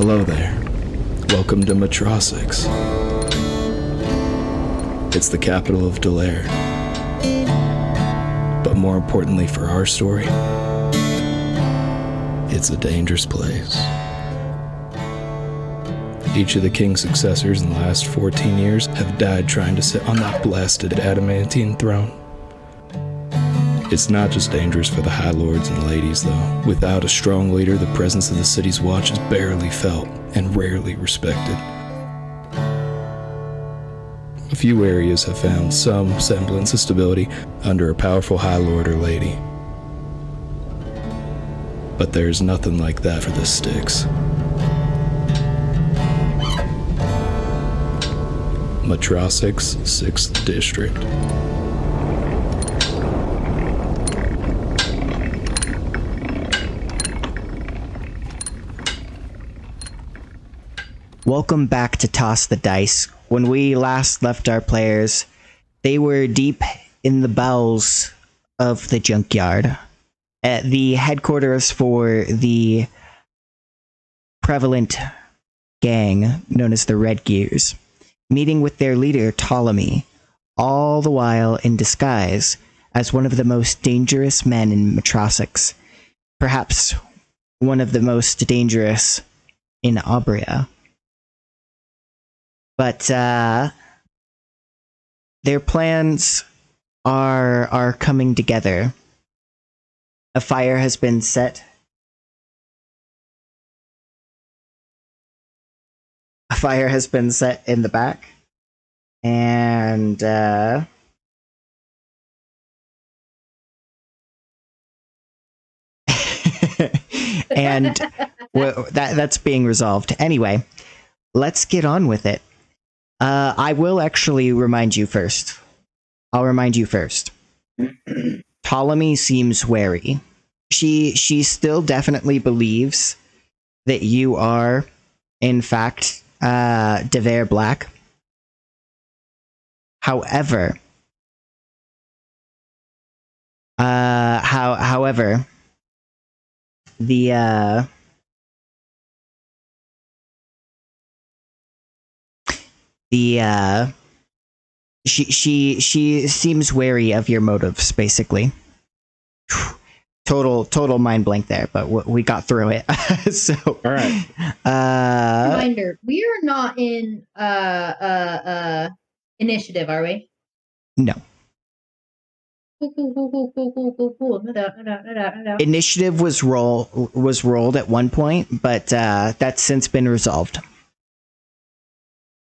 Hello there. Welcome to Metrosix. It's the capital of Delaire. But more importantly for our story, it's a dangerous place. Each of the king's successors in the last 14 years have died trying to sit on that blasted adamantine throne. It's not just dangerous for the high lords and ladies, though. Without a strong leader, the presence of the city's watch is barely felt and rarely respected. A few areas have found some semblance of stability under a powerful high lord or lady. But there's nothing like that for the Styx. Metrosix, 6th District. Welcome back to Toss the Dice. When we last left our players, they were deep in the bowels of the junkyard, at the headquarters for the prevalent gang known as the Red Gears, meeting with their leader, Ptolemy, all the while in disguise as one of the most dangerous men in Metrosix, perhaps one of the most dangerous in Abria. But their plans are coming together. A fire has been set. A fire has been set in the back. And and well, that's being resolved. Anyway, let's get on with it. I will actually remind you first. I'll remind you first. Ptolemy seems wary. She still definitely believes that you are, in fact, Devere Black. However, the she seems wary of your motives, basically. Total mind blank there, but we got through it. So all right. Reminder: we are not in initiative, are we? No. Cool. Initiative was rolled at one point, but that's since been resolved.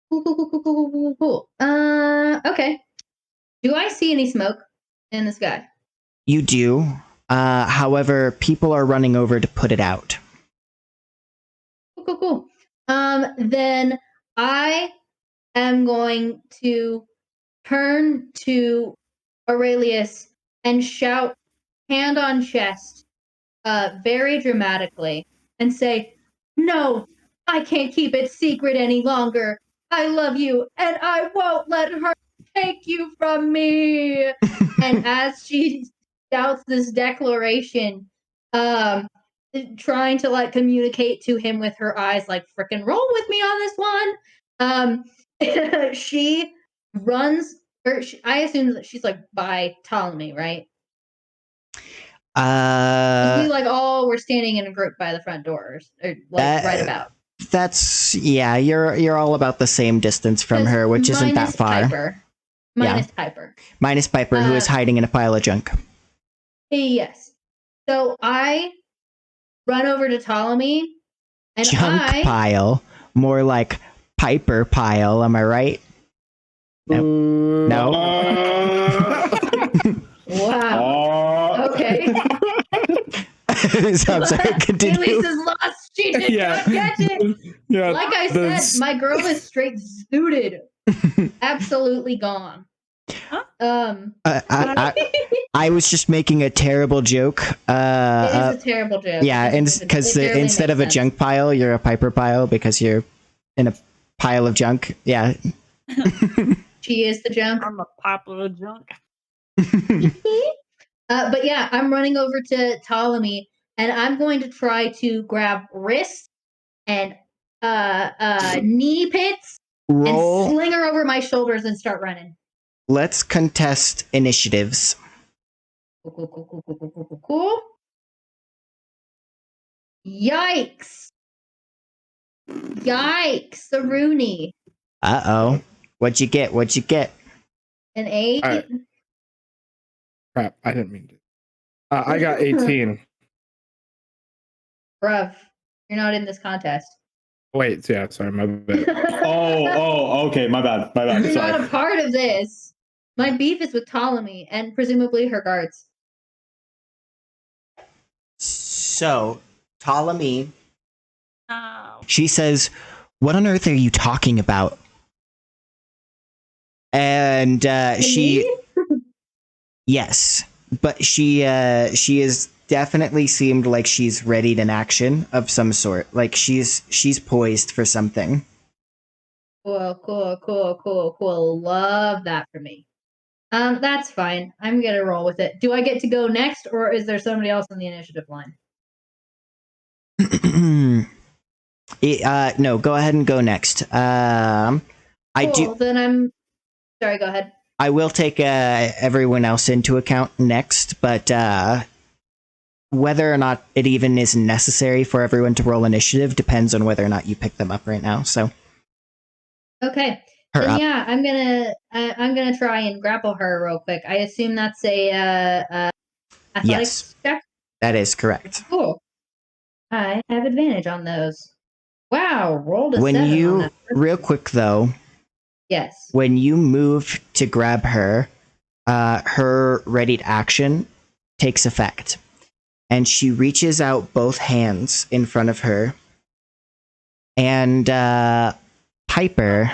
Cool. Okay. Do I see any smoke in the sky? You do. However, people are running over to put it out. Cool. Then I am going to turn to Aurelius and shout, hand on chest, very dramatically, and say, "No, I can't keep it secret any longer. I love you, and I won't let her take you from me." And as she shouts this declaration, trying to like communicate to him with her eyes, like frickin' roll with me on this one. She runs, I assume that she's like by Ptolemy, right? We like all were standing in a group by the front doors, or like right about. That's you're all about the same distance from her, which isn't that far. Minus Piper. Minus Piper, who is hiding in a pile of junk. Yes. So I run over to Ptolemy, and junk pile, more like Piper pile. Am I right? No. Wow. Okay. So I'm sorry, continue. Elise is lost. She did not catch it. Yeah, like I said, my girl is straight zooted. Absolutely gone. Huh? I was just making a terrible joke. It is a terrible joke. Yeah, because instead of a junk pile, you're a Piper pile because you're in a pile of junk. Yeah. She is the junk. I'm a popular junk. But yeah, I'm running over to Ptolemy, and I'm going to try to grab wrists and knee pits Roll. and sling her over my shoulders and start running. Let's contest initiatives. Cool. Yikes. The Rooney. Uh-oh. What'd you get? An 8. All right. Crap, I didn't mean to. I got 18. Bruv, you're not in this contest. Wait, yeah, sorry, my bad. Okay, my bad. You're Sorry. not a part of this. My beef is with Ptolemy and presumably her guards. So, Ptolemy, Oh. she says, "What on earth are you talking about?" And yes, but she is definitely seemed like she's readied an action of some sort. Like she's poised for something. Cool. Love that for me. That's fine. I'm gonna roll with it. Do I get to go next, or is there somebody else on the initiative line? No, go ahead and go next. I do. Then I'm sorry. Go ahead. I will take everyone else into account next, but whether or not it even is necessary for everyone to roll initiative depends on whether or not you pick them up right now. So, Okay. her Then up. yeah, I'm gonna try and grapple her real quick. I assume that's a athletics check. That is correct. Cool. I have advantage on those. Wow, rolled a When 7 on you that. real quick though, Yes. when you move to grab her, her readied action takes effect, and she reaches out both hands in front of her, and Piper,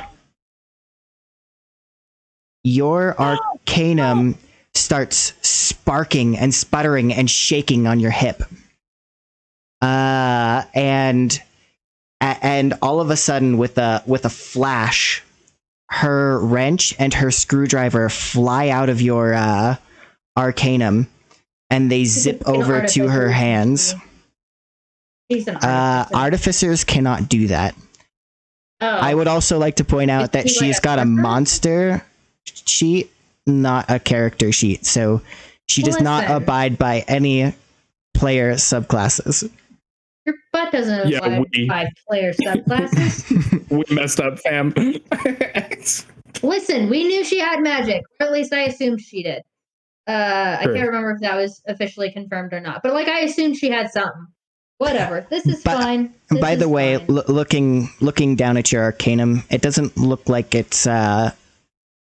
your arcanum starts sparking and sputtering and shaking on your hip. And all of a sudden, with a flash, her wrench and her screwdriver fly out of your arcanum, and they zip An over to her artificer. hands. He's an artificer. Artificers cannot do that. Oh. I would also like to point out Is that he like she's a got a sorcerer? monster sheet, not a character sheet, so she does not Listen. abide by any player subclasses. Your butt doesn't Yeah, apply we- by player subclasses. We messed up, fam. Listen, we knew she had magic, or at least I assumed she did. I True. can't remember if that was officially confirmed or not, but like I assumed she had something. Whatever. This is But- fine. This By the is way, fine. looking down at your arcanum, it doesn't look like it's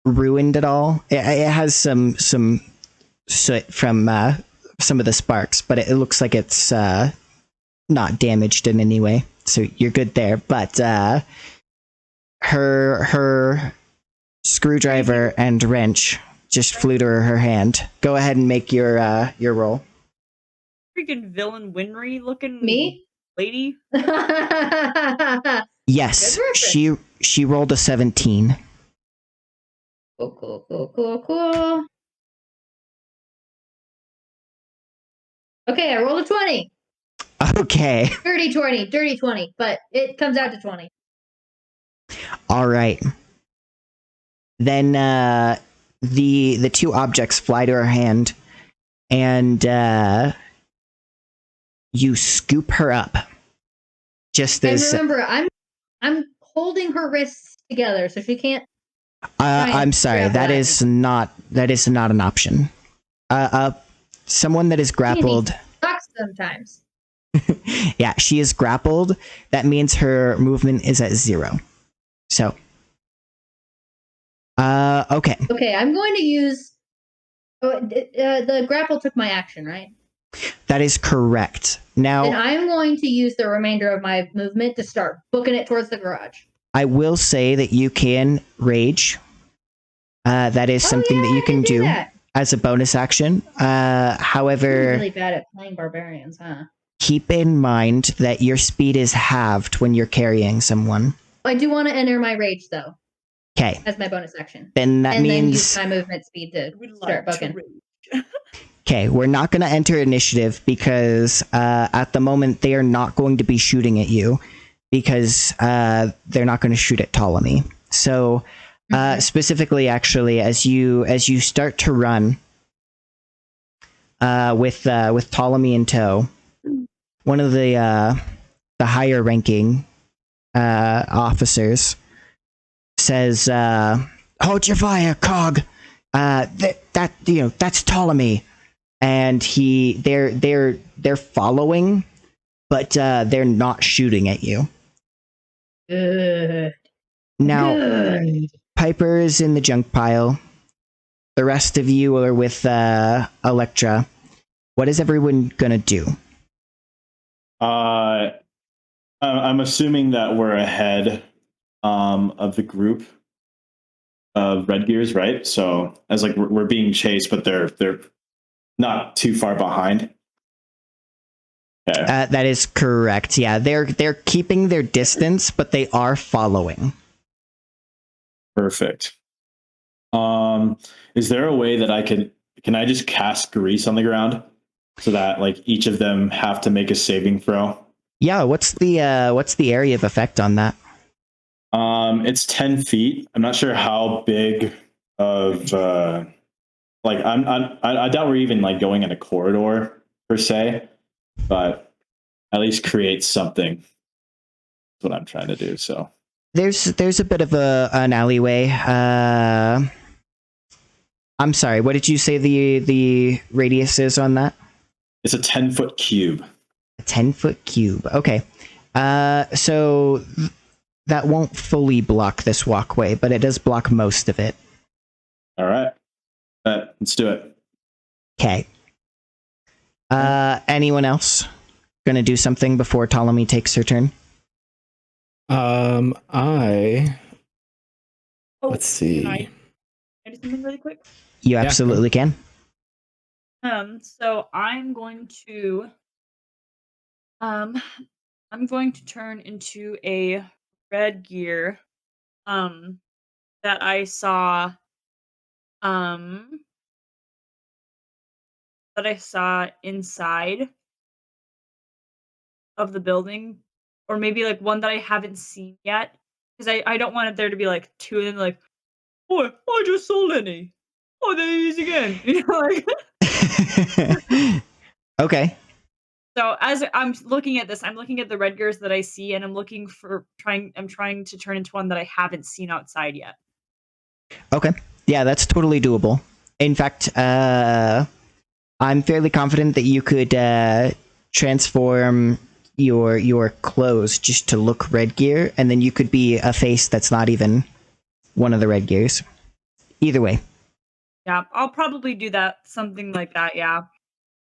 ruined at all. It has some soot from some of the sparks, but it looks like it's not damaged in any way. So you're good there. But her screwdriver and wrench just flew to her hand. Go ahead and make your roll. Freaking villain Winry looking Me? lady. Yes, Good reference. she rolled a 17. Cool. Okay, I rolled a 20. Okay. Dirty 20, but it comes out to 20. All right. Then the two objects fly to her hand, and you scoop her up. Just And as remember, I'm holding her wrists together so she can't. I'm sorry, grab that at is not an option. Someone that is grappled. Sucks sometimes. Yeah, she is grappled. That means her movement is at 0. So, okay. Okay, I'm going to use. The grapple took my action, right? That is correct. Now, And I'm going to use the remainder of my movement to start booking it towards the garage. I will say that you can rage. That is something that you can do That. as a bonus action. I'm However, really bad at playing barbarians, huh? keep in mind that your speed is halved when you're carrying someone. I do want to enter my rage though Okay, as my bonus action, then that and then use means my movement speed to Would start like to booking. rage. okay. We're not going to enter initiative because at the moment they are not going to be shooting at you because they're not going to shoot at Ptolemy. So specifically, actually, as you start to run with Ptolemy in tow, one of the higher ranking officers says, "Hold your fire, Cog. That's Ptolemy." And they're following, but they're not shooting at you. Good. Now, Good. Piper is in the junk pile. The rest of you are with Elektra. What is everyone gonna do? I'm assuming that we're ahead of the group of Red Gears, right? So as like we're being chased, but they're not too far behind. Okay. That is correct. Yeah, they're keeping their distance, but they are following. Perfect. Is there a way that can I just cast grease on the ground so that like each of them have to make a saving throw? Yeah, what's the area of effect on that? It's 10 feet. I'm not sure how big of like I doubt we're even like going in a corridor per se, but at least create something. That's what I'm trying to do. So There's a bit of an alleyway. I'm sorry. What did you say the radius is on that? it's a 10-foot cube. A 10-foot cube. Okay. So that won't fully block this walkway, but it does block most of it. All right. Let's do it. Okay. Anyone else gonna do something before Ptolemy takes her turn? Let's see. Can I do something really quick? You absolutely can. So I'm going to turn into a red gear that I saw inside of the building, or maybe like one that I haven't seen yet, because I don't want it there to be like two and then like, oh, I just saw Lenny. Oh, there he is again. You know, like. Okay. So as I'm looking at this, I'm looking at the red gears that I see, and I'm trying to turn into one that I haven't seen outside yet. Okay. Yeah, that's totally doable. In fact, I'm fairly confident that you could transform your clothes just to look red gear, and then you could be a face that's not even one of the red gears. Either way. Yeah, I'll probably do that, something like that, yeah.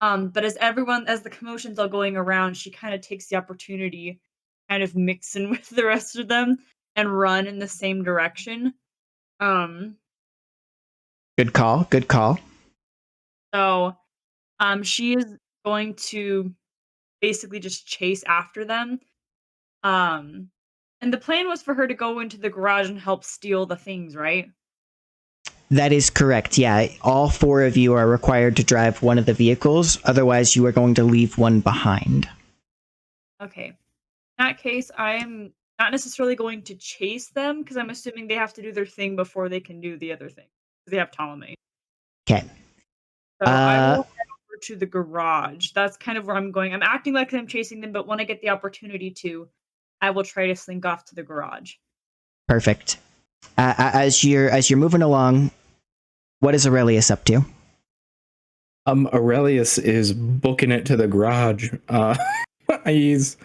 But as the commotion's all going around, she kind of takes the opportunity, kind of mix in with the rest of them and run in the same direction. Good call. Good call. So, she is going to basically just chase after them. And the plan was for her to go into the garage and help steal the things, right? That is correct. Yeah, all four of you are required to drive one of the vehicles. Otherwise, you are going to leave one behind. Okay. In that case, I am not necessarily going to chase them because I'm assuming they have to do their thing before they can do the other thing. They have Ptolemy. Okay. So I will head over to the garage. That's kind of where I'm going. I'm acting like I'm chasing them, but when I get the opportunity to, I will try to slink off to the garage. Perfect. As you're moving along, what is Aurelius up to? Aurelius is booking it to the garage. He's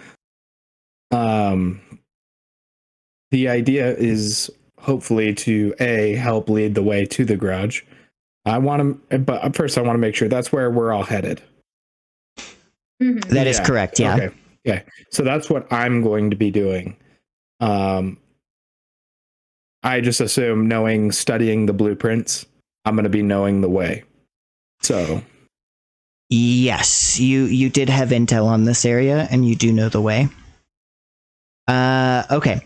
the idea is hopefully to help lead the way to the garage. But first I want to make sure that's where we're all headed. Mm-hmm. That is correct. Yeah. Okay. Yeah. So that's what I'm going to be doing. I just assume studying the blueprints, I'm going to be knowing the way. So Yes, you did have intel on this area, and you do know the way. Okay.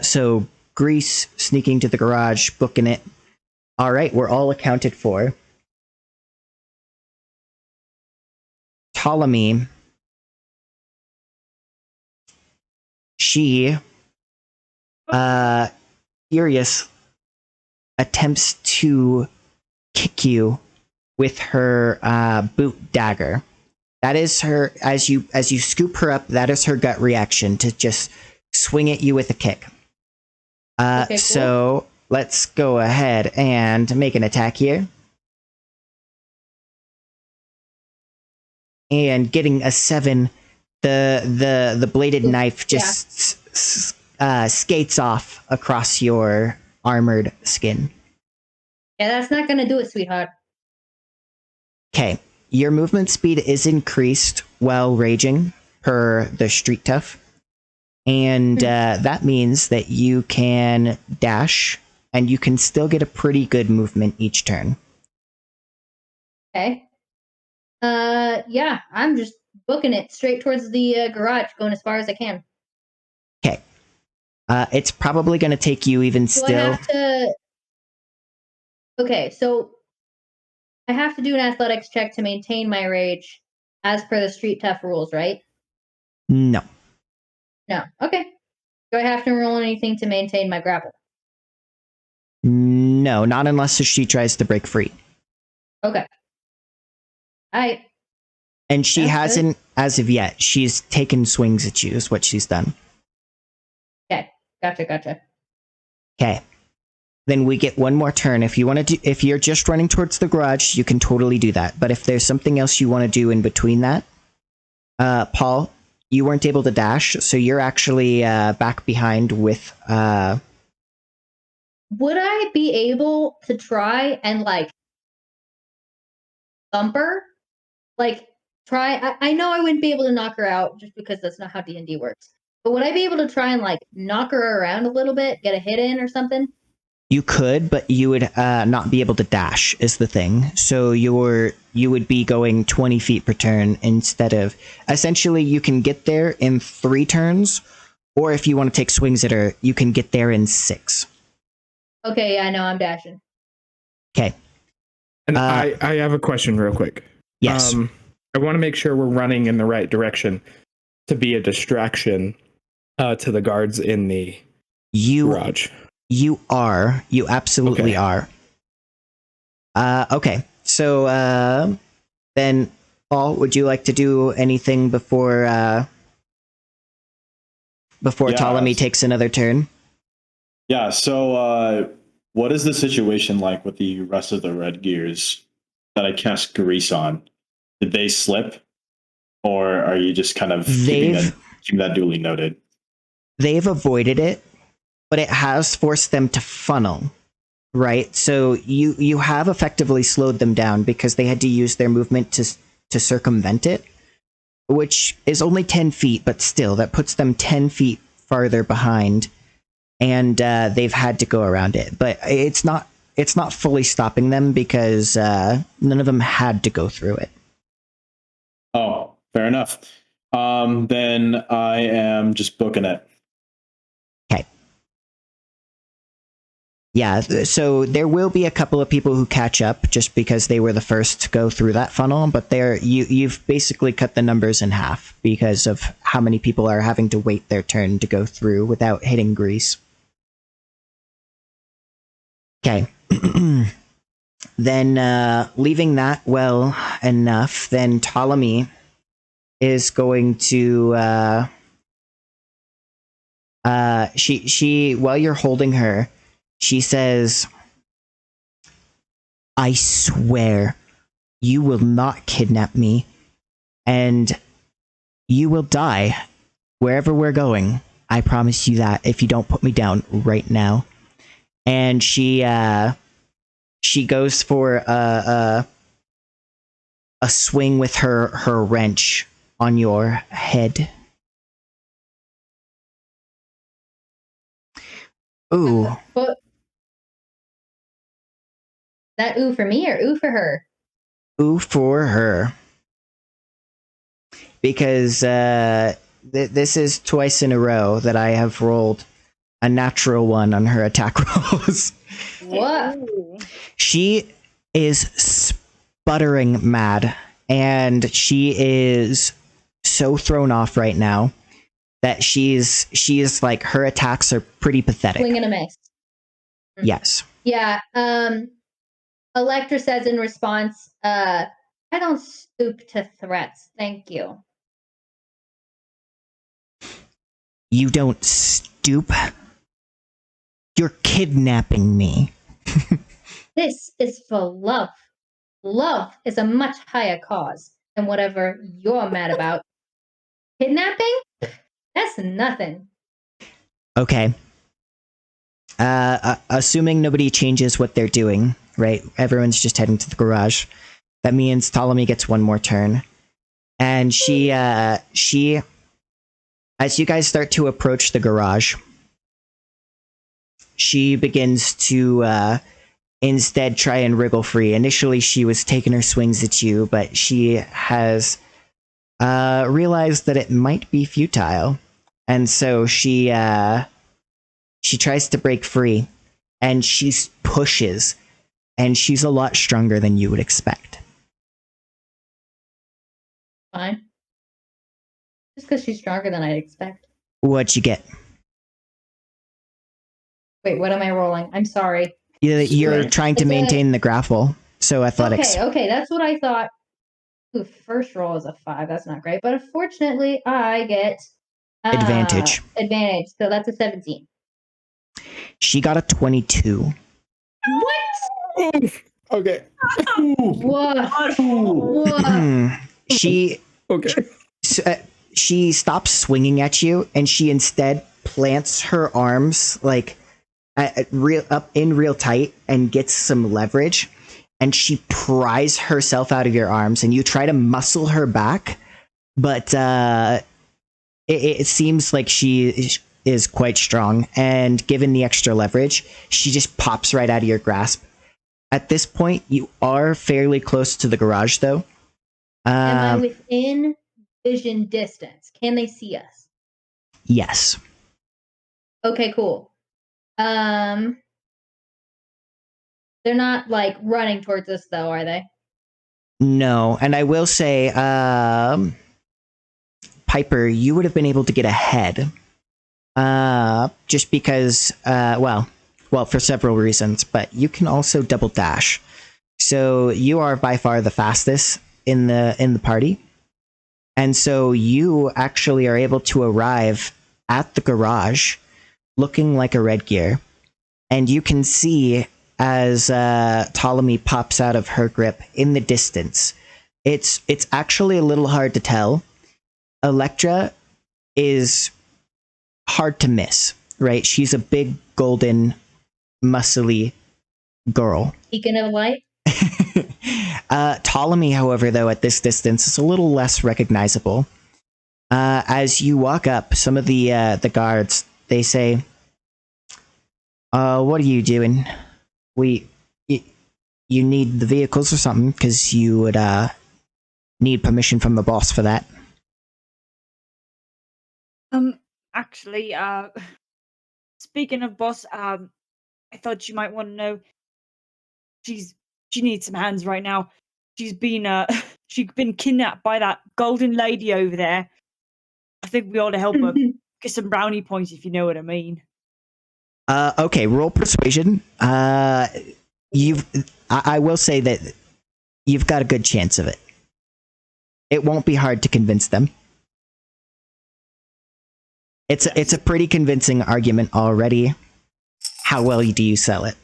So Grease sneaking to the garage, booking it. All right, we're all accounted for. Ptolemy she, furious, attempts to kick you with her boot dagger. That is her, as you scoop her up, that is her gut reaction, to just swing at you with a kick. Okay, cool. So let's go ahead and make an attack here. And getting a 7, the bladed knife just skates off across your armored skin. Yeah, that's not gonna do it, sweetheart. Okay, your movement speed is increased while raging per the Street Tough. And that means that you can dash, and you can still get a pretty good movement each turn. Okay. Yeah, I'm just booking it straight towards the garage, going as far as I can. Okay. It's probably going to take you even So still. I have to. Okay, so I have to do an athletics check to maintain my rage, as per the Street Tough rules, right? No. No. Okay. Do I have to roll anything to maintain my grapple? No, not unless she tries to break free. Okay. Alright. And she That's hasn't, as of yet. She's taken swings at you, is what she's done. Okay. Gotcha. Okay. Then we get one more turn. If you want to do, if you're just running towards the garage, you can totally do that. But if there's something else you want to do in between that, Paul, you weren't able to dash, so you're actually back behind with. Would I be able to try and thump her? Try. I know I wouldn't be able to knock her out just because that's not how D&D works. But would I be able to try and knock her around a little bit, get a hit in or something? You could, but you would not be able to dash, is the thing. So you would be going 20 feet per turn instead of... Essentially, you can get there in 3 turns, or if you want to take swings at her, you can get there in 6. Okay, yeah, I know, I'm dashing. Okay. And I have a question real quick. Yes. I want to make sure we're running in the right direction to be a distraction to the guards in the garage. You are. You absolutely are. Okay. So then, Paul, would you like to do anything before Ptolemy takes another turn? Yeah, so what is the situation like with the rest of the red gears that I cast grease on? Did they slip? Or are you just kind of keeping that duly noted? They've avoided it, but it has forced them to funnel, right? So you have effectively slowed them down because they had to use their movement to circumvent it, which is only 10 feet, but still, that puts them 10 feet farther behind, and they've had to go around it. But it's not fully stopping them because none of them had to go through it. Oh, fair enough. Then I am just booking it. Okay. Yeah, so there will be a couple of people who catch up just because they were the first to go through that funnel, but you've basically cut the numbers in half because of how many people are having to wait their turn to go through without hitting grease. Okay. Then leaving that well enough, then Ptolemy is going to she while you're holding her, she says, I swear you will not kidnap me, and you will die wherever we're going. I promise you that if you don't put me down right now. And she goes for a swing with her wrench on your head. Ooh. That ooh for me or ooh for her? Ooh for her. Because this is twice in a row that I have rolled a natural 1 on her attack rolls. What? She is sputtering mad, and she is so thrown off right now. that she is like, her attacks are pretty pathetic. Swing and a miss. Yes. Yeah. Elektra says in response, I don't stoop to threats. Thank you. You don't stoop? You're kidnapping me. This is for love. Love is a much higher cause than whatever you're mad about. Kidnapping? That's nothing. Okay. Assuming nobody changes what they're doing, right? Everyone's just heading to the garage. That means Ptolemy gets one more turn. And she, as you guys start to approach the garage, she begins to, instead try and wriggle free. Initially, she was taking her swings at you, but she has, realized that it might be futile. And so she tries to break free, and she pushes, and she's a lot stronger than you would expect. Fine. Just because she's stronger than I'd expect. What'd you get? Wait, what am I rolling? I'm sorry. You're trying to maintain the grapple, so athletics. Okay, that's what I thought. Ooh, first roll is a 5. That's not great. But unfortunately, I get Advantage. Advantage. So that's a 17. She got a 22. What? Oof. Okay. What? She Okay. she stops swinging at you, and she instead plants her arms like up in real tight and gets some leverage, and she pries herself out of your arms, and you try to muscle her back, but it seems like she is quite strong, and given the extra leverage, she just pops right out of your grasp. At this point, you are fairly close to the garage, though. Am I within vision distance? Can they see us? Yes. Okay, cool. They're not like running towards us, though, are they? No, and I will say, Piper, you would have been able to get ahead, just because, well, for several reasons, but you can also double dash. So you are by far the fastest in the party, and so you actually are able to arrive at the garage looking like a red gear, and you can see as Ptolemy pops out of her grip in the distance. It's actually a little hard to tell. Elektra is hard to miss, right? She's a big, golden, muscly girl. Beacon of light? Ptolemy, however, though, at this distance is a little less recognizable. As you walk up, some of the guards, they say, what are you doing? You need the vehicles or something, because you would need permission from the boss for that. Actually, speaking of boss, I thought you might want to know. She needs some hands right now. She's been kidnapped by that golden lady over there. I think we ought to help her. Get some brownie points, if you know what I mean. Okay, roll persuasion. I will say that you've got a good chance of it. It won't be hard to convince them. It's a pretty convincing argument already. How well do you sell it?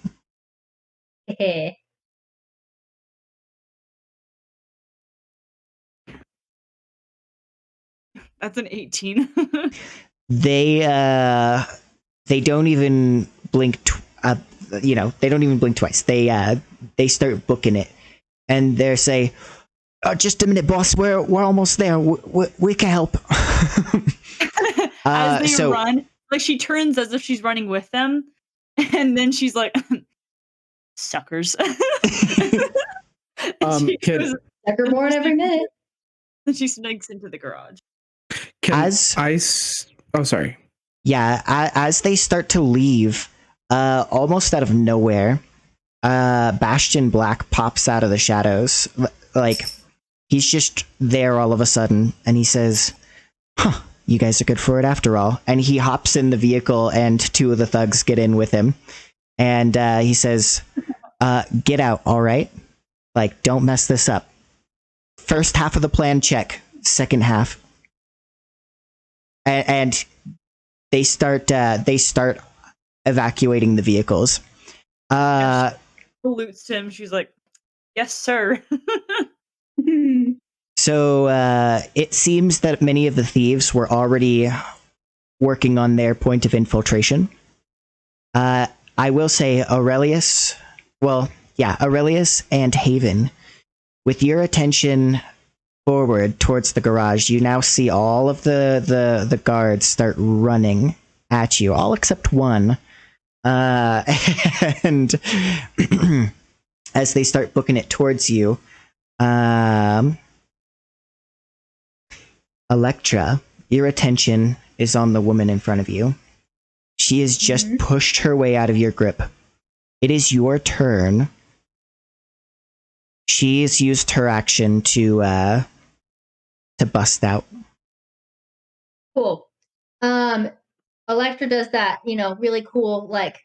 That's an 18. They don't even blink. They don't even blink twice. They start booking it, and they say, "Oh, just a minute, boss. We're almost there. We can help." As they run, like she turns as if she's running with them, and then she's like, "Suckers." Sucker born every minute. And she sneaks into the garage. Sorry. Yeah, as they start to leave, almost out of nowhere, Bastion Black pops out of the shadows. Like, he's just there all of a sudden, and he says, "Huh, you guys are good for it after all. And he hops in the vehicle, and two of the thugs get in with him. And he says, get out, all right? Like, don't mess this up. First half of the plan, check. Second half. And they start evacuating the vehicles. Salutes him. She's like, yes, sir. So it seems that many of the thieves were already working on their point of infiltration. I will say Aurelius and Haven, with your attention forward towards the garage, you now see all of the guards start running at you, all except one. And as they start booking it towards you, Elektra, your attention is on the woman in front of you. She has just pushed her way out of your grip. It is your turn. She has used her action to bust out. Cool. Elektra does that, really cool, like,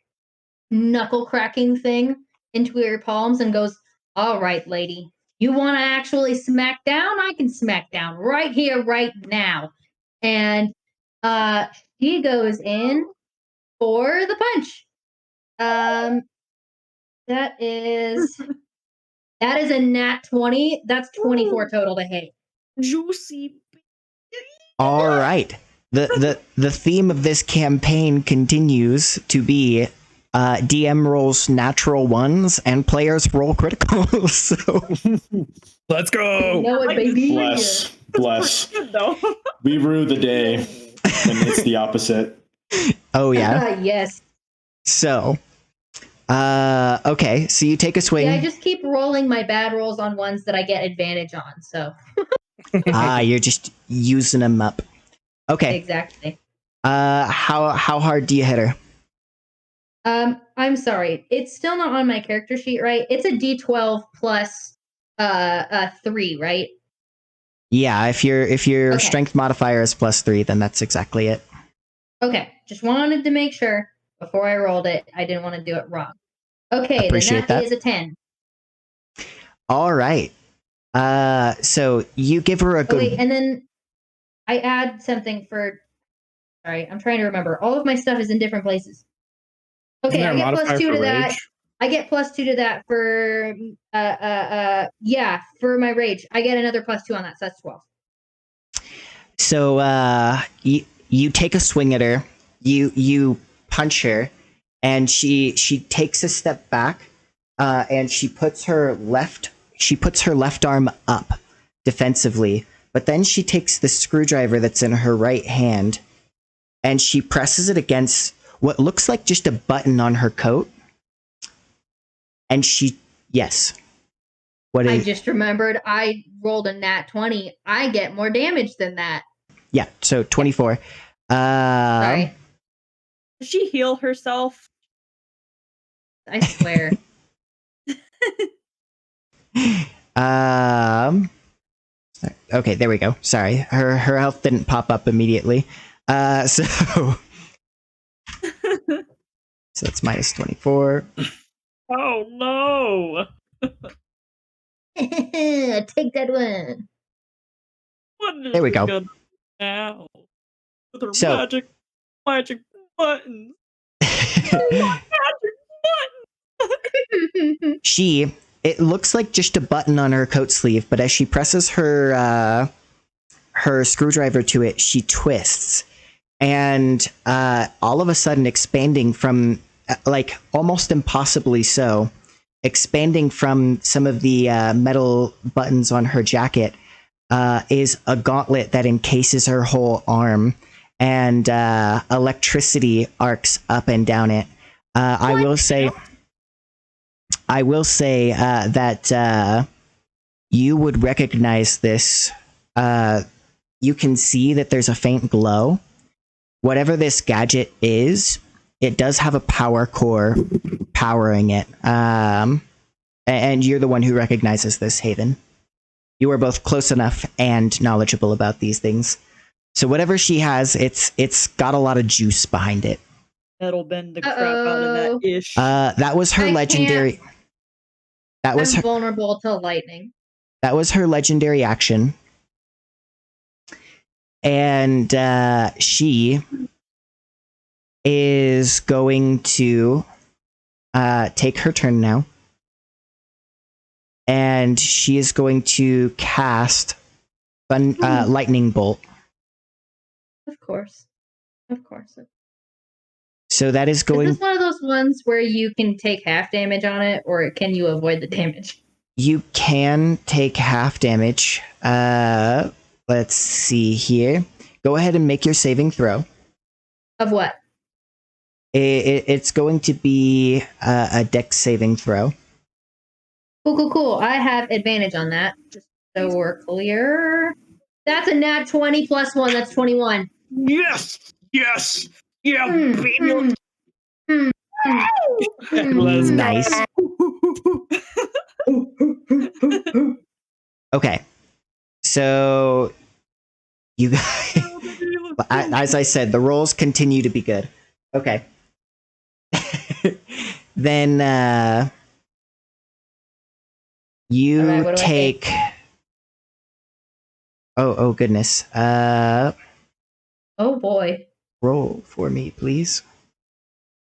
knuckle cracking thing into her palms and goes, all right, lady, you want to actually smack down? I can smack down right here, right now. And she goes in for the punch. That is a nat 20. That's 24 total to hit. Juicy. All right. The theme of this campaign continues to be DM rolls natural ones and players roll criticals. So Let's go. You know it, baby. Bless. We rue the day when it's the opposite. Oh yeah. Yes. So okay, so you take a swing. Yeah, I just keep rolling my bad rolls on ones that I get advantage on, so. You're just using them up. Okay. Exactly. How hard do you hit her? I'm sorry. It's still not on my character sheet, right? It's a D12 plus 3, right? Yeah, if your Okay. strength modifier is +3, then that's exactly it. Okay, just wanted to make sure before I rolled it. I didn't want to do it wrong. Okay, Appreciate then that that. is a 10. All right. So you give her a good. Wait, and then I add something for. Sorry, I'm trying to remember. All of my stuff is in different places. Okay, I get +2 to that. I get +2 to that for for my rage. I get another +2 on that, so that's 12. So you take a swing at her. You punch her, and she takes a step back, and she puts her left arm up defensively, but then she takes the screwdriver that's in her right hand, and she presses it against what looks like just a button on her coat. And I just remembered I rolled a nat 20. I get more damage than that. Yeah, so 24. Sorry. Did she heal herself? I swear. Okay, there we go. Sorry, her health didn't pop up immediately. So that's -24. Oh no! Take that one. What is There we go. gonna do now? With her So- magic buttons. It looks like just a button on her coat sleeve, but as she presses her screwdriver to it, she twists, and all of a sudden, expanding from like almost impossibly so, expanding from some of the metal buttons on her jacket, is a gauntlet that encases her whole arm, and electricity arcs up and down it. I will say that you would recognize this. You can see that there's a faint glow. Whatever this gadget is, it does have a power core powering it. And you're the one who recognizes this, Haven. You are both close enough and knowledgeable about these things. So whatever she has, it's got a lot of juice behind it. That'll bend the crap out of that ish. That was her I legendary. That was I'm her. vulnerable to lightning. That was her legendary action, and she is going to take her turn now, and she is going to cast lightning bolt. Of course. So that is Is going. this one of those ones where you can take half damage on it, or can you avoid the damage? You can take half damage. Let's see here. Go ahead and make your saving throw. Of what? It's going to be a dex saving throw. Cool. I have advantage on that, just so we're clear. That's a nat 20 plus 1. That's 21. Yes. Yeah, baby. Nice. Okay. So you guys, as I said, the rolls continue to be good. Okay. Then you Alright, what do I take. Oh goodness. Oh boy. Roll for me, please.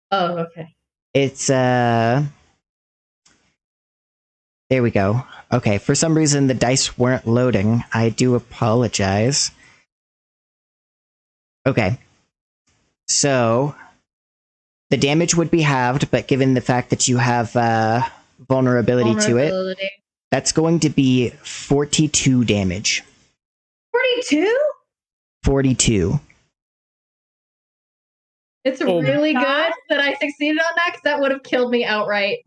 Oh, okay. It's there we go. Okay, for some reason the dice weren't loading. I do apologize. Okay. So the damage would be halved, but given the fact that you have vulnerability to it, that's going to be 42 damage. 42? 42. It's Oh my really God. good that I succeeded on that, because that would have killed me outright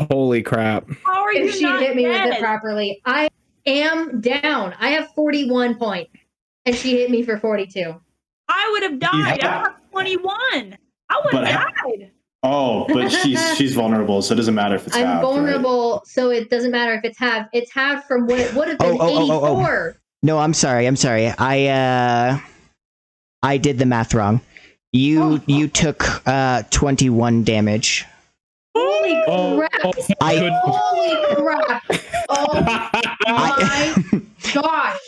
Holy crap. How are you if she not hit me dead? with it properly. I am down. I have 41 points, and she hit me for 42. I would have died. I have 21. I would But have died. Oh, but she's vulnerable, so it doesn't matter if it's I'm halved, right? vulnerable, so it doesn't matter if it's halved. It's halved from what it would have been, 84. No, I'm sorry. I did the math wrong. You took 21 damage. Holy Oh, crap! Holy crap! Oh my gosh!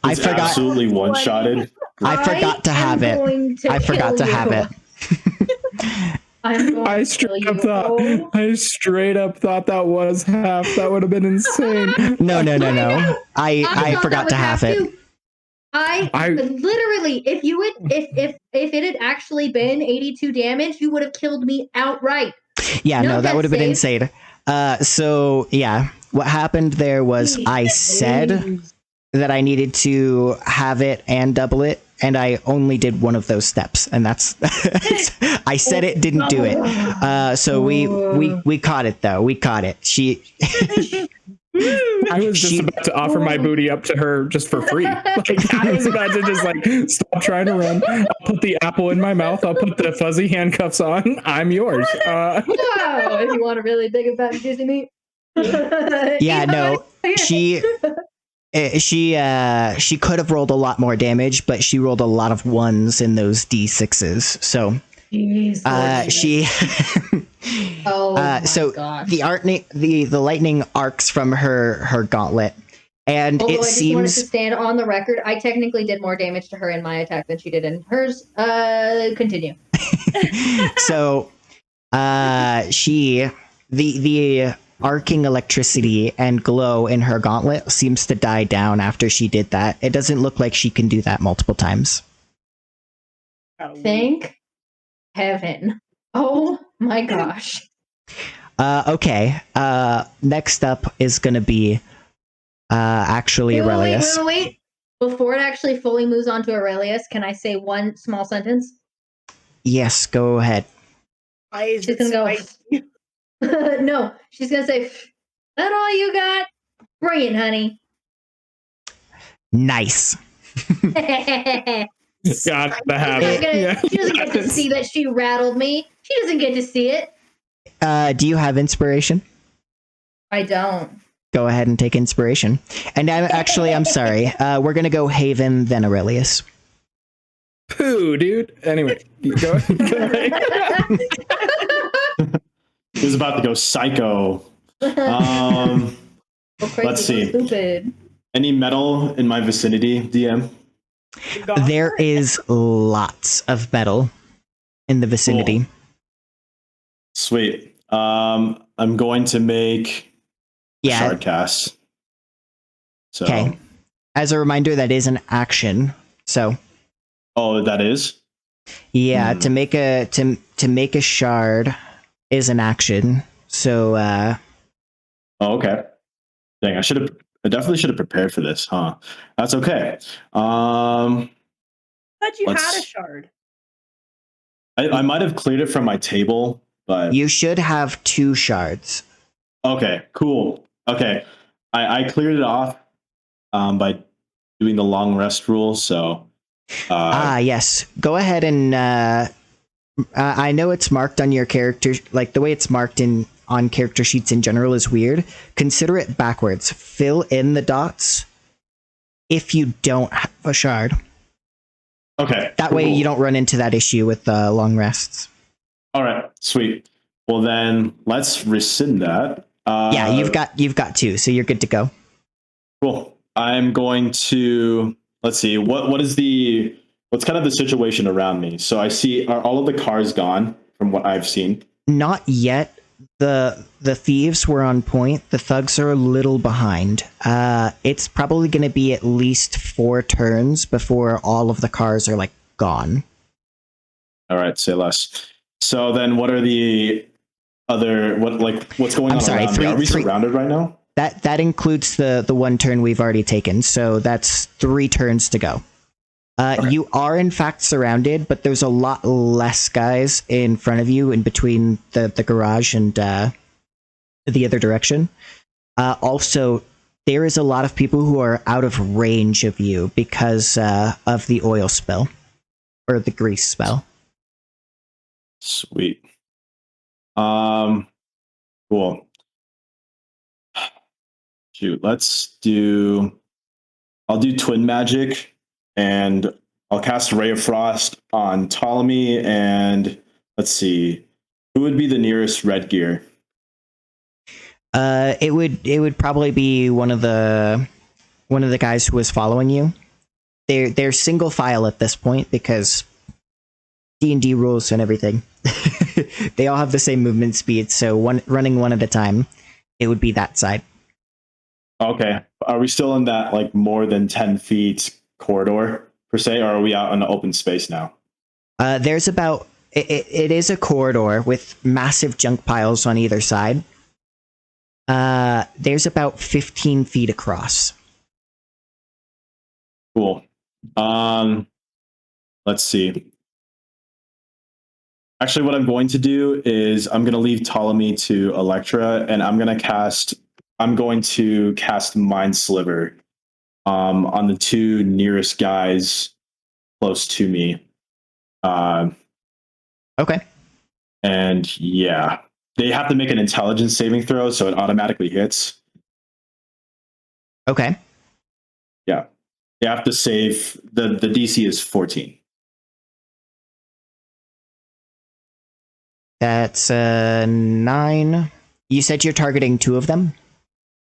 I It's forgot. absolutely one-shotted. I forgot to have it. I forgot to have it. I'm going I to straight kill up you. thought Oh. I straight up thought that was half. That would have been insane. No. I thought forgot that to was have half it. too. I literally, if it had actually been 82 damage, you would have killed me outright. Yeah, no, that death would have been save. insane. So yeah, what happened there was I said that I needed to have it and double it, and I only did one of those steps, and that's I said it, didn't do it. So we caught it though. We caught it. I was just about to offer my booty up to her just for free. Like, I was about to just like stop trying to run. I'll put the apple in my mouth. I'll put the fuzzy handcuffs on. I'm yours. Wow, if you want a really big and fat and juicy meat. Yeah, no, she could have rolled a lot more damage, but she rolled a lot of ones in those d6s. So she so gosh. the lightning arcs from her gauntlet, and Although it I just wanted to seems stand on the record, I technically did more damage to her in my attack than she did in hers. Continue. so the arcing electricity and glow in her gauntlet seems to die down after she did that. It doesn't look like she can do that multiple times. Thank heaven. Oh my gosh. Okay. Next up is gonna be actually Aurelius. Wait. Before it actually fully moves on to Aurelius, can I say one small sentence? Yes, go ahead. She's gonna go. No, she's gonna say, "That all you got? Bring it, honey." Nice. Gotta have it. She doesn't get to see that she rattled me. She doesn't get to see it. Do you have inspiration? I don't. Go ahead and take inspiration. And I'm sorry. We're gonna go Haven, then Aurelius. Pooh, dude. Anyway, go ahead. He was about to go psycho. Crazy, Let's see. Stupid. Any metal in my vicinity, DM? There is lots of metal in the vicinity. Cool. Sweet. I'm going to make a shard cast. So. Okay. As a reminder, that is an action. So. Oh, that is. Yeah, to make a shard is an action. So. Oh, okay. Dang, I definitely should have prepared for this, huh? That's okay. I thought you had a shard. I might have cleared it from my table, but you should have 2 shards. Okay, cool. Okay, I cleared it off by doing the long rest rule. So yes, go ahead and I know it's marked on your character, like the way it's marked on character sheets in general is weird. Consider it backwards. Fill in the dots if you don't have a shard. Okay. That way you don't run into that issue with long rests. All right, sweet. Well then, let's rescind that. Yeah, you've got 2, so you're good to go. Cool. I'm going to let's see what's kind of the situation around me. So I see are all of the cars gone from what I've seen? Not yet. The thieves were on point. The thugs are a little behind. It's probably going to be at least 4 turns before all of the cars are like gone. All right, say less. So then, what are the other what's going on around me? Are we surrounded right now? That includes the 1 turn we've already taken. So that's 3 turns to go. Okay. You are in fact surrounded, but there's a lot less guys in front of you in between the garage and the other direction. Also, there is a lot of people who are out of range of you because of the oil spell or the grease spell. Sweet. Cool. Shoot, I'll do twin magic. And I'll cast Ray of Frost on Ptolemy, and let's see, who would be the nearest red gear? It would probably be one of the guys who was following you. They're single file at this point because D&D rules and everything. They all have the same movement speed, so running one at a time, it would be that side. Okay, are we still in that like more than 10 feet? Corridor per se, or are we out in the open space now? There's about it is a corridor with massive junk piles on either side. There's about 15 feet across. Cool. Let's see. Actually, what I'm going to do is I'm going to leave Ptolemy to Elektra, and I'm going to cast Mind Sliver on the 2 nearest guys close to me. Okay. And yeah, they have to make an intelligence saving throw, so it automatically hits. Okay. Yeah. You have to save, the DC is 14. That's 9. You said you're targeting 2 of them?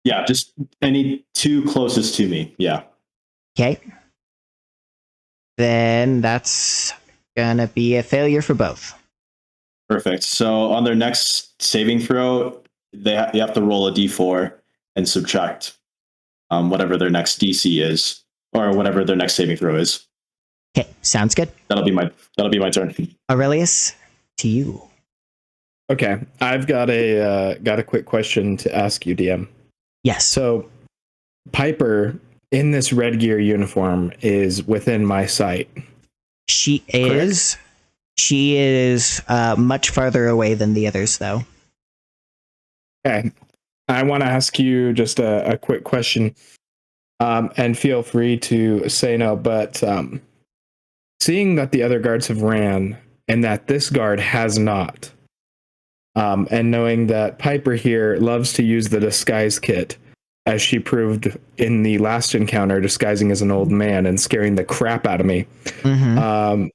Yeah, just any 2 closest to me. Yeah. Okay. Then that's gonna be a failure for both. Perfect. So on their next saving throw, you have to roll a d4 and subtract whatever their next DC is, or whatever their next saving throw is. Okay, sounds good. That'll be my turn. Aurelius, to you. Okay, I've got a quick question to ask you, DM. Yes. So, Piper in this red gear uniform is within my sight. She is. Correct? She is much farther away than the others, though. Okay, I want to ask you just a quick question, and feel free to say no. But seeing that the other guards have ran and that this guard has not. And knowing that Piper here loves to use the disguise kit, as she proved in the last encounter, disguising as an old man and scaring the crap out of me. Mm-hmm.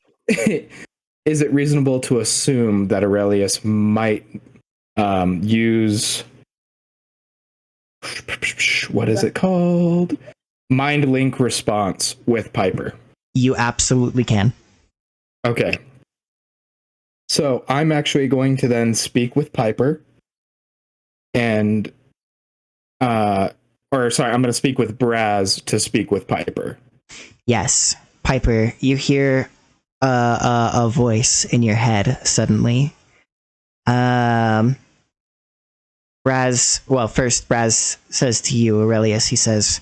Is it reasonable to assume that Aurelius might use, what is it called? Mind link response with Piper? You absolutely can. Okay. So I'm actually going to then speak with Piper and I'm going to speak with Braz to speak with Piper. Yes, Piper, you hear a voice in your head suddenly. Braz says to you, Aurelius, he says,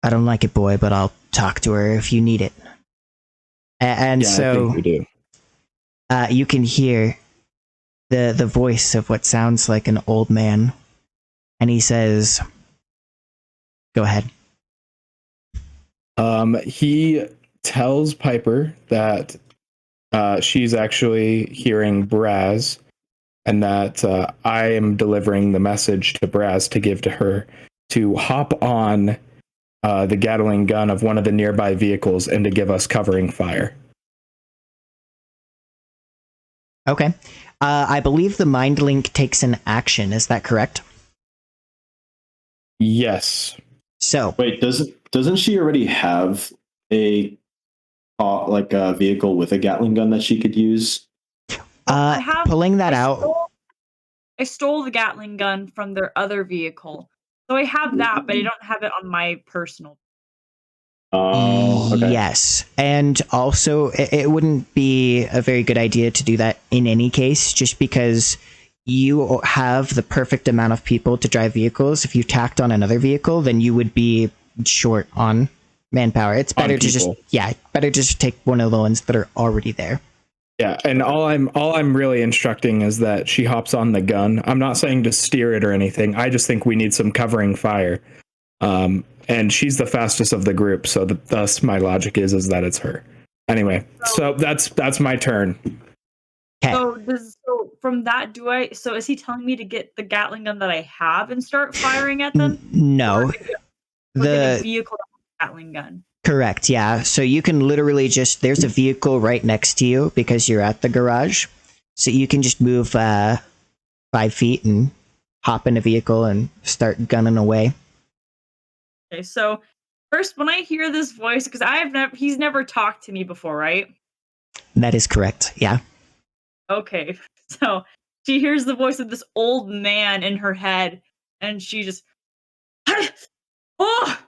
"I don't like it, boy, but I'll talk to her if you need it." And Yeah, so I think we do. You can hear the voice of what sounds like an old man, and he says, "Go ahead." He tells Piper that she's actually hearing Braz, and that I am delivering the message to Braz to give to her to hop on the Gatling gun of one of the nearby vehicles and to give us covering fire. Okay. I believe the mind link takes an action. Is that correct? Yes. So, Wait, doesn't she already have a a vehicle with a Gatling gun that she could use? I have- pulling that out. I stole the Gatling gun from their other vehicle. So I have that, but I don't have it on my personal. Oh, okay. Yes. And also, it wouldn't be a very good idea to do that in any case, just because you have the perfect amount of people to drive vehicles. If you tacked on another vehicle, then you would be short on manpower. It's better to better just take one of the ones that are already there. Yeah, and all I'm really instructing is that she hops on the gun. I'm not saying to steer it or anything. I just think we need some covering fire. And she's the fastest of the group, so thus my logic is that it's her. Anyway, so that's my turn. Okay. So from that, so is he telling me to get the Gatling gun that I have and start firing at them? No. Or get a vehicle Gatling gun. Correct, yeah. So you can literally there's a vehicle right next to you because you're at the garage. So you can just move 5 feet and hop in a vehicle and start gunning away. Okay, so first, when I hear this voice, because he's never talked to me before, right? That is correct, yeah. Okay, so she hears the voice of this old man in her head, and she just, oh,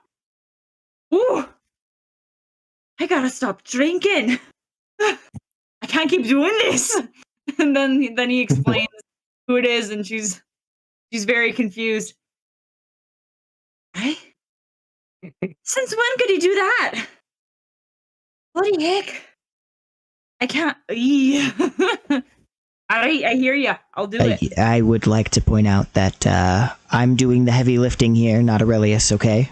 ooh, I gotta stop drinking. I can't keep doing this. And then he explains who it is, and she's very confused. Right? Since when could he do that? Bloody heck! I can't. I hear you. I'll do it. I would like to point out that I'm doing the heavy lifting here, not Aurelius, okay?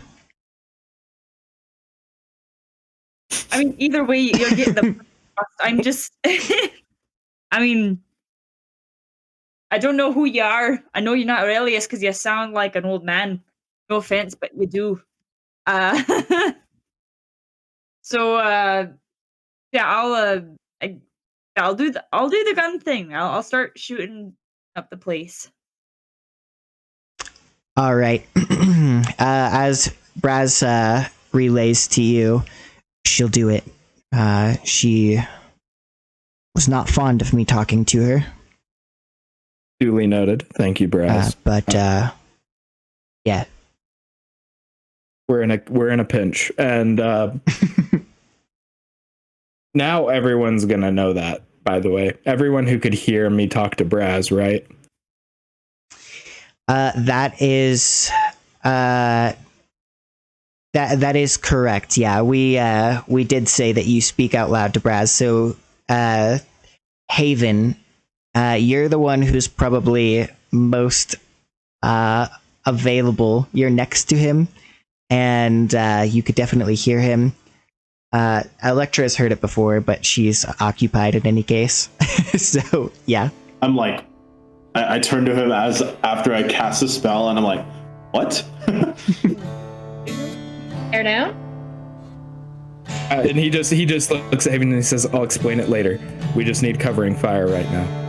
I mean, either way, you're getting the. I'm just. I mean, I don't know who you are. I know you're not Aurelius because you sound like an old man. No offense, but you do. So yeah, I'll do the gun thing. I'll start shooting up the place. All right. As Braz relays to you, she'll do it. She was not fond of me talking to her. Duly noted. Thank you, Braz. Yeah. We're in a pinch, and now everyone's gonna know that. By the way, everyone who could hear me talk to Braz, right? That is that is correct. Yeah, we did say that you speak out loud to Braz. So, Haven, you're the one who's probably most available. You're next to him, and you could definitely hear him. Elektra has heard it before, but she's occupied in any case. So, yeah. I'm like, I turn to him after I cast a spell, and I'm like, What? Tear down? And he just looks at him and he says, "I'll explain it later. We just need covering fire right now."